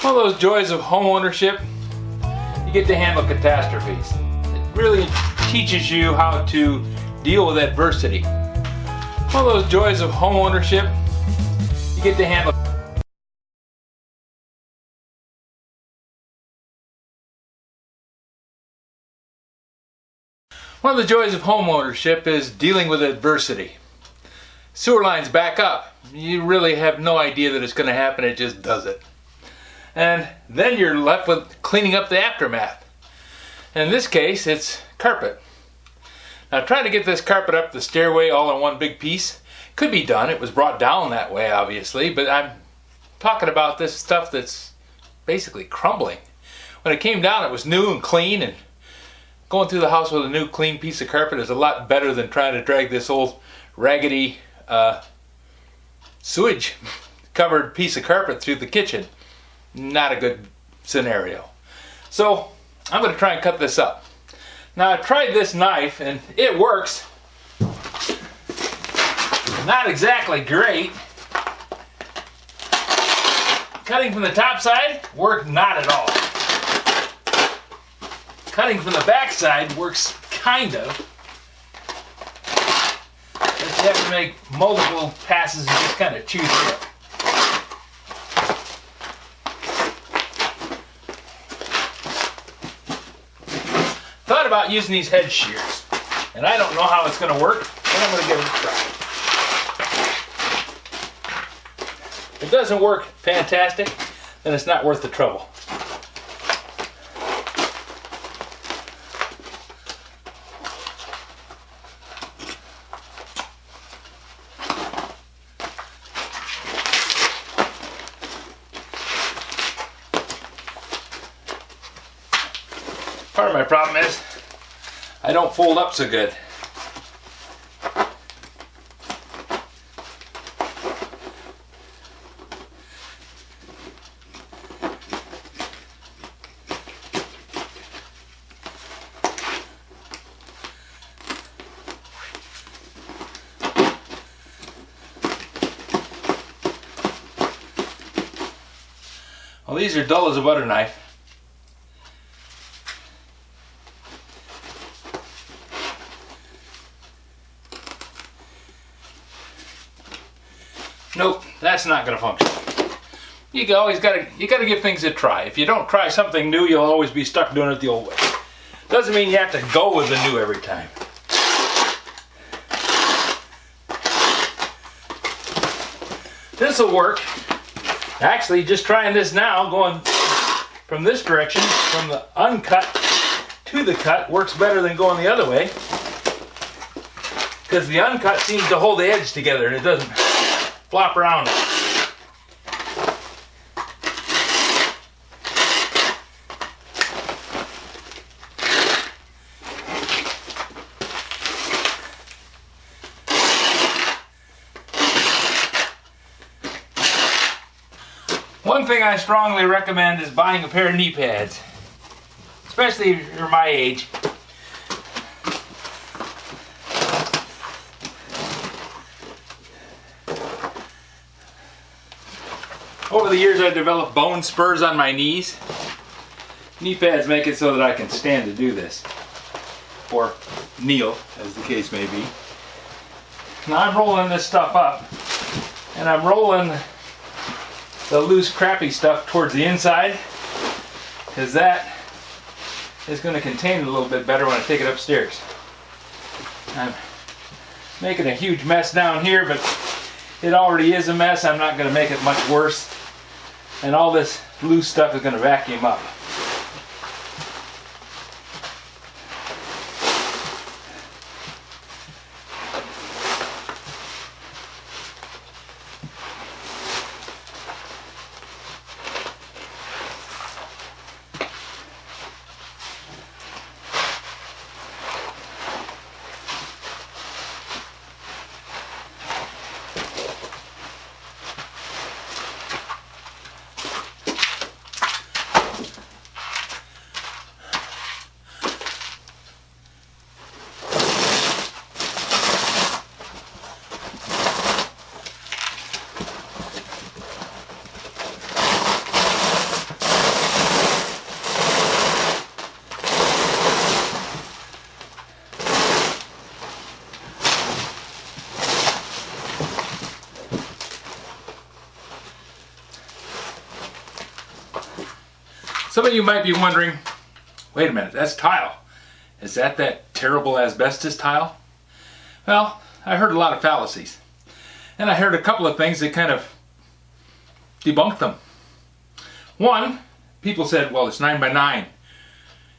One of those joys of home ownership, you get to handle catastrophes. It really teaches you how to deal with adversity. One of those joys of home ownership, you get to handle. One of the joys of home ownership is dealing with adversity. Sewer lines back up. You really have no idea that it's going to happen, it just does it. And then you're left with cleaning up the aftermath. In this case, it's carpet. Now trying to get this carpet up the stairway all in one big piece could be done. It was brought down that way, obviously, but I'm talking about this stuff that's basically crumbling. When it came down, it was new and clean, and going through the house with a new clean piece of carpet is a lot better than trying to drag this old raggedy sewage covered piece of carpet through the kitchen. Not a good scenario. So I'm going to try and cut this up. Now I tried this knife and it works. Not exactly great. Cutting from the top side worked not at all. Cutting from the back side works kind of. But you have to make multiple passes and just kind of chew through it. Thought about using these head shears, and I don't know how it's going to work, but I'm going to give it a try. If it doesn't work fantastic, then it's not worth the trouble. Part of my problem is I don't fold up so good. Well, these are dull as a butter knife. Nope, that's not going to function. You always gotta give things a try. If you don't try something new, you'll always be stuck doing it the old way. Doesn't mean you have to go with the new every time. This will work. Actually, just trying this now, going from this direction, from the uncut to the cut, works better than going the other way. Because the uncut seems to hold the edge together and it doesn't flop around. One thing I strongly recommend is buying a pair of knee pads, especially if you're my age. Over the years I've developed bone spurs on my knees. Knee pads make it so that I can stand to do this. Or kneel, as the case may be. Now I'm rolling this stuff up. And I'm rolling the loose crappy stuff towards the inside. Because that is going to contain it a little bit better when I take it upstairs. I'm making a huge mess down here, but it already is a mess. I'm not going to make it much worse. And all this loose stuff is going to vacuum up. Some of you might be wondering, wait a minute, that's tile. Is that terrible asbestos tile? Well, I heard a lot of fallacies. And I heard a couple of things that kind of debunked them. One, people said, well, it's 9 by 9.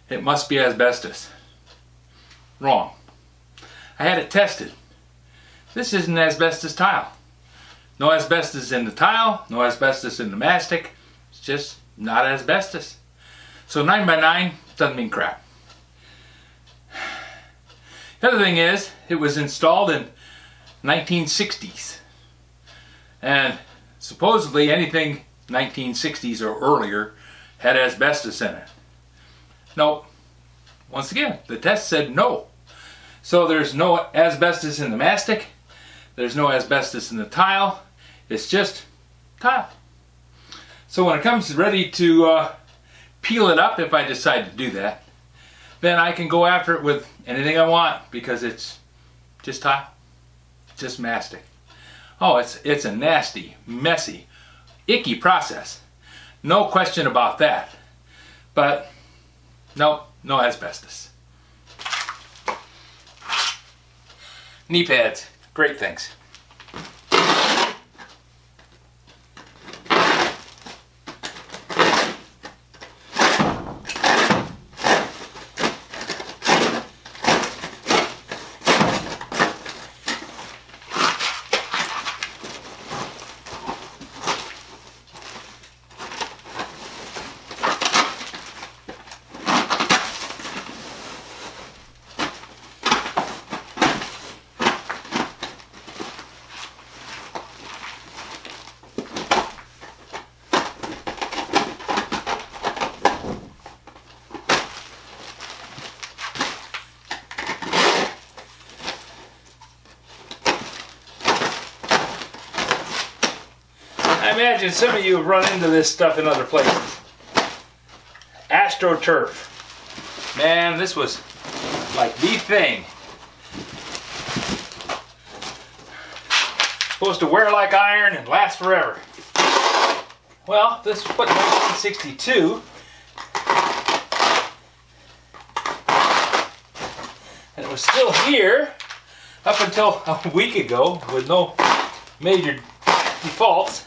It must be asbestos. Wrong. I had it tested. This isn't asbestos tile. No asbestos in the tile, no asbestos in the mastic. It's just not asbestos. So 9 by 9 doesn't mean crap. The other thing is, it was installed in 1960s. And supposedly anything 1960s or earlier had asbestos in it. Nope. Once again, the test said no. So there's no asbestos in the mastic. There's no asbestos in the tile. It's just tile. So when it comes ready to peel it up, if I decide to do that, then I can go after it with anything I want because it's just tile, just mastic. Oh, it's a nasty, messy, icky process. No question about that. But nope, no asbestos. Knee pads, great things. I imagine some of you have run into this stuff in other places. AstroTurf. Man, this was like the thing. Supposed to wear like iron and last forever. Well, this was put in 1962. And it was still here up until a week ago with no major defaults.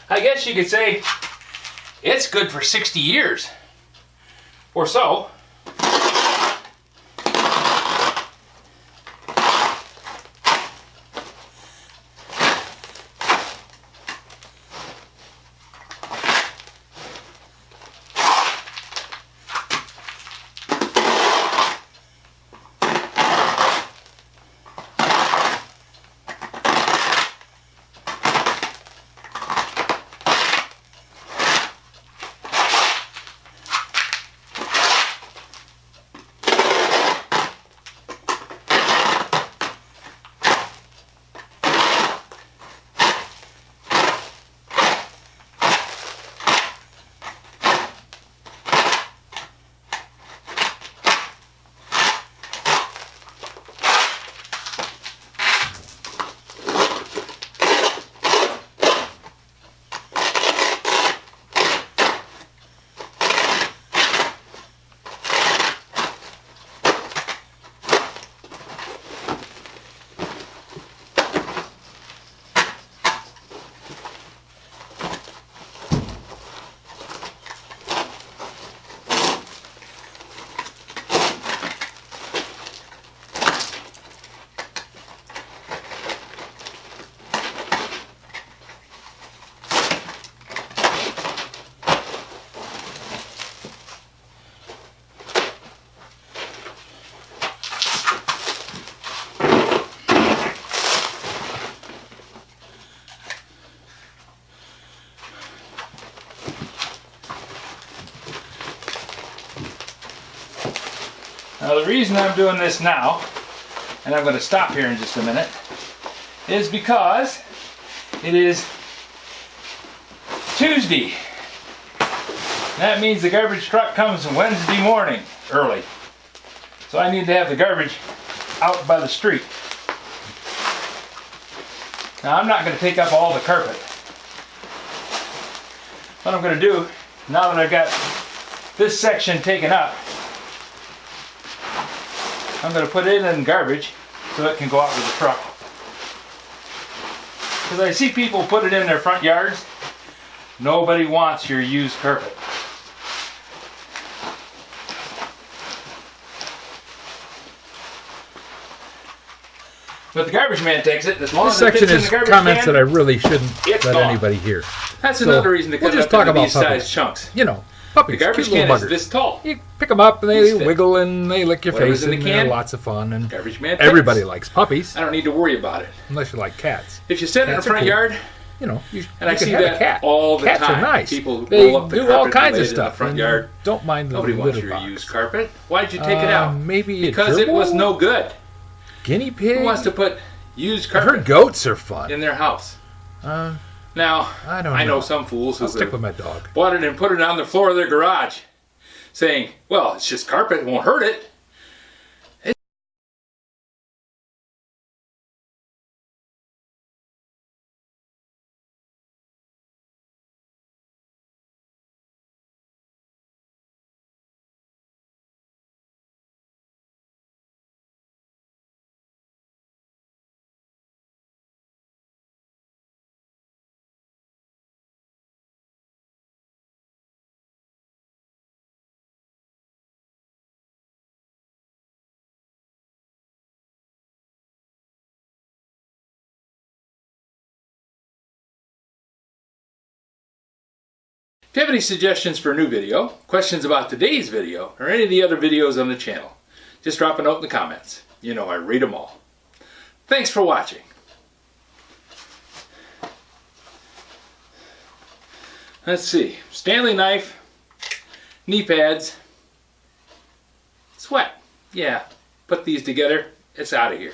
I guess you could say it's good for 60 years or so. Now the reason I'm doing this now, and I'm going to stop here in just a minute, is because it is Tuesday. That means the garbage truck comes Wednesday morning early. So I need to have the garbage out by the street. Now I'm not going to take up all the carpet. what I'm going to do, now that I've got this section taken up, I'm going to put it in garbage so it can go out with the truck. Because I see people put it in their front yards. Nobody wants your used carpet. But the garbage man takes it. As long This as it section fits in is the garbage comments can, that I really shouldn't it's let gone. anybody hear. That's So, another reason to cut we'll just it up talk into about these size puppies. chunks. You know, puppies, The garbage cute little can is buggers. this tall. You pick them up and they This thick. wiggle and they lick your Whatever's face in the and can, they're lots of fun. And Garbage man takes. everybody likes puppies, I don't need to worry about it. unless you like cats. If you sit in the Cats are front cool. yard, You know, you and I can see have a that cat. all the Cats time. are nice. People They roll up the do all carpet kinds and of lay it in the stuff. front and yard. Don't mind the Nobody wants litter your box. used carpet. Why'd you take it out? Maybe Because it was no good. guinea pig. Who wants to put used I've heard carpet goats are fun. in their house? Uh, Now, I don't I know know. some fools who I'll stick with my dog. bought it and put it on the floor of their garage, saying, well, it's just carpet, it won't hurt it. If you have any suggestions for a new video, questions about today's video, or any of the other videos on the channel, just drop a note in the comments. You know I read them all. Thanks for watching. Let's see. Stanley knife, knee pads, sweat. Yeah, put these together. It's out of here.